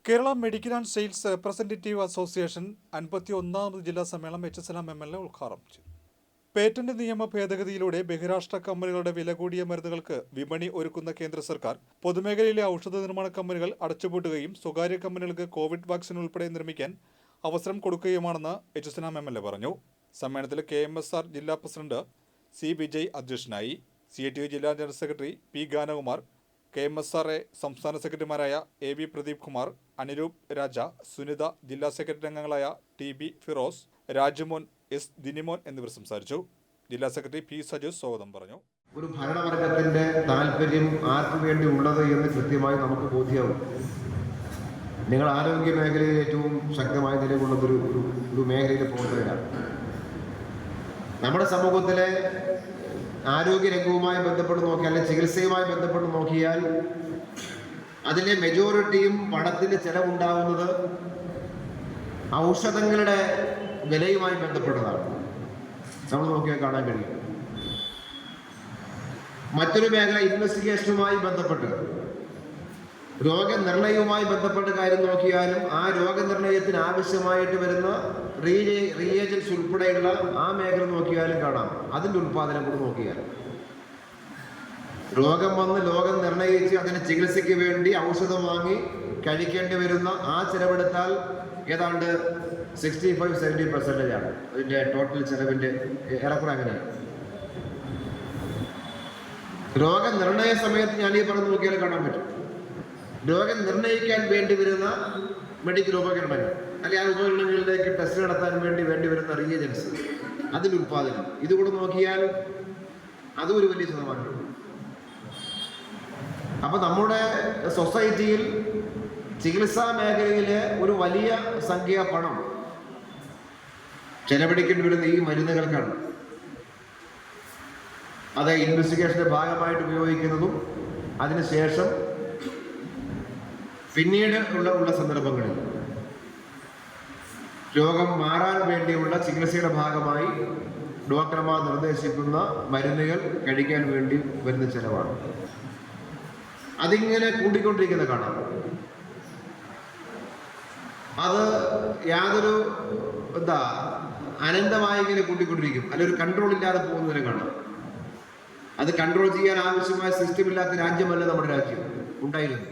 Kerala medical and sales representative association 51ാമത് ജില്ലാ സമ്മേളനം എച്ച്.സലാം MLA ഉദ്ഘാടനം ചെയ്തു. പേറ്റന്റ് നിയമ ഭേദഗതിയിലൂടെ ബഹിരാഷ്ട്ര കമ്പനികളുടെ വില കൂടിയ മരുന്നുകൾക്ക് വിപണി ഒരുക്കുന്ന കേന്ദ്ര സർക്കാർ പൊതുമേഖലയിലെ ഔഷധ നിർമ്മാണ കമ്പനികൾ അടച്ചുപൂട്ടുകയും സ്വകാര്യ കമ്പനികൾക്ക് കോവിഡ് വാക്സിൻ ഉൾപ്പെടെ നിർമ്മിക്കാൻ അവസരം കൊടുക്കുകയുമാണെന്ന് എച്ച്.സലാം എം.എൽ.എ പറഞ്ഞു. സമ്മേളനത്തിൽ KMSR ജില്ലാ പ്രസിഡന്റ് C. വിജയ് അധ്യക്ഷനായി. CITU ജില്ലാ general secretary P. Ganakumar, KMSRA സംസ്ഥാന സെക്രട്ടറിമാരായ A.B. പ്രദീപ് കുമാർ, അനിരൂപ് രാജ, സുനിത, ജില്ലാ സെക്രട്ടറി അംഗങ്ങളായ T.B. ഫിറോസ്, രാജുമോൻ, S. ദിനിമോൻ എന്നിവർ സംസാരിച്ചു. ജില്ലാ സെക്രട്ടറി P. സജു സ്വാഗതം പറഞ്ഞു. ഒരു ഭരണവർഗത്തിന്റെ താല്പര്യം ആർക്കു വേണ്ടി ഉള്ളത് എന്ന് കൃത്യമായി നമുക്ക് ബോധ്യമാവും. നിങ്ങൾ ആരോഗ്യ മേഖലയിൽ ഏറ്റവും ശക്തമായ നിലകൊള്ളുന്നൊരു മേഖലയിൽ പോകുന്നവരാണ്. നമ്മുടെ സമൂഹത്തിലെ ആരോഗ്യരംഗവുമായി ബന്ധപ്പെട്ട് നോക്കിയാൽ, അല്ലെങ്കിൽ ചികിത്സയുമായി ബന്ധപ്പെട്ട് നോക്കിയാൽ, അതിലെ മെജോറിറ്റിയും പണത്തിന് ചെലവുണ്ടാവുന്നത് ഔഷധങ്ങളുടെ വിലയുമായി ബന്ധപ്പെട്ടതാണ്. നമ്മൾ നോക്കിയാൽ കാണാൻ കഴിയും. മറ്റൊരു മേഖല ഇൻവെസ്റ്റിഗേഷനുമായി ബന്ധപ്പെട്ട്, രോഗനിർണയവുമായി ബന്ധപ്പെട്ട കാര്യം നോക്കിയാലും ആ രോഗനിർണയത്തിന് ആവശ്യമായിട്ട് വരുന്ന റിയേജൻസ് ഉൾപ്പെടെയുള്ള ആ മേഖല നോക്കിയാലും കാണാം. അതിൻ്റെ ഉൽപ്പാദനം കൂടെ നോക്കിയാൽ രോഗം വന്ന് രോഗം നിർണയിച്ച് അതിന് ചികിത്സയ്ക്ക് വേണ്ടി ഔഷധം വാങ്ങി കഴിക്കേണ്ടി വരുന്ന ആ ചിലവെടുത്താൽ ഏതാണ്ട് 65-70% ആണ് അതിൻ്റെ ടോട്ടൽ ചിലവിൻ്റെ ഏറെക്കുറെ അങ്ങനെയാണ്. രോഗനിർണയ സമയത്ത് ഞാൻ ഈ പറഞ്ഞു നോക്കിയാൽ കാണാൻ പറ്റും. രോഗം നിർണയിക്കാൻ വേണ്ടി വരുന്ന മെഡിക്കൽ ഉപകരണങ്ങൾ, അല്ലെങ്കിൽ ആ ഉപകരണങ്ങളിലേക്ക് ടെസ്റ്റ് നടത്താൻ വേണ്ടി വരുന്ന റിയേജൻസ്, അതിൻ്റെ ഉൽപ്പാദനം, ഇതുകൂടെ നോക്കിയാൽ അതും ഒരു വലിയ ശതമാനമാണ്. അപ്പൊ നമ്മുടെ സൊസൈറ്റിയിൽ ചികിത്സാ മേഖലയിലെ ഒരു വലിയ സംഖ്യ പണം ചെലവഴിക്കേണ്ടി വരുന്ന ഈ മരുന്നുകൾക്കാണ്. അത് ഇൻവെസ്റ്റിഗേഷന്റെ ഭാഗമായിട്ട് ഉപയോഗിക്കുന്നതും അതിനുശേഷം പിന്നീട് ഉള്ള സന്ദർഭങ്ങളിൽ രോഗം മാറാൻ വേണ്ടിയുള്ള ചികിത്സയുടെ ഭാഗമായി ഡോക്ടർമാർ നിർദ്ദേശിക്കുന്ന മരുന്നുകൾ കഴിക്കാൻ വേണ്ടി വരുന്ന ചെലവാണ്. അതിങ്ങനെ കൂട്ടിക്കൊണ്ടിരിക്കുന്ന കാണാം. അത് യാതൊരു അനന്തമായി ഇങ്ങനെ കൂട്ടിക്കൊണ്ടിരിക്കും, അല്ലെങ്കിൽ ഒരു കൺട്രോൾ ഇല്ലാതെ പോകുന്നതിനെ കാണാം. അത് കൺട്രോൾ ചെയ്യാൻ ആവശ്യമായ സിസ്റ്റം ഇല്ലാത്ത രാജ്യമല്ല നമ്മുടെ രാജ്യം ഉണ്ടായിരുന്നു.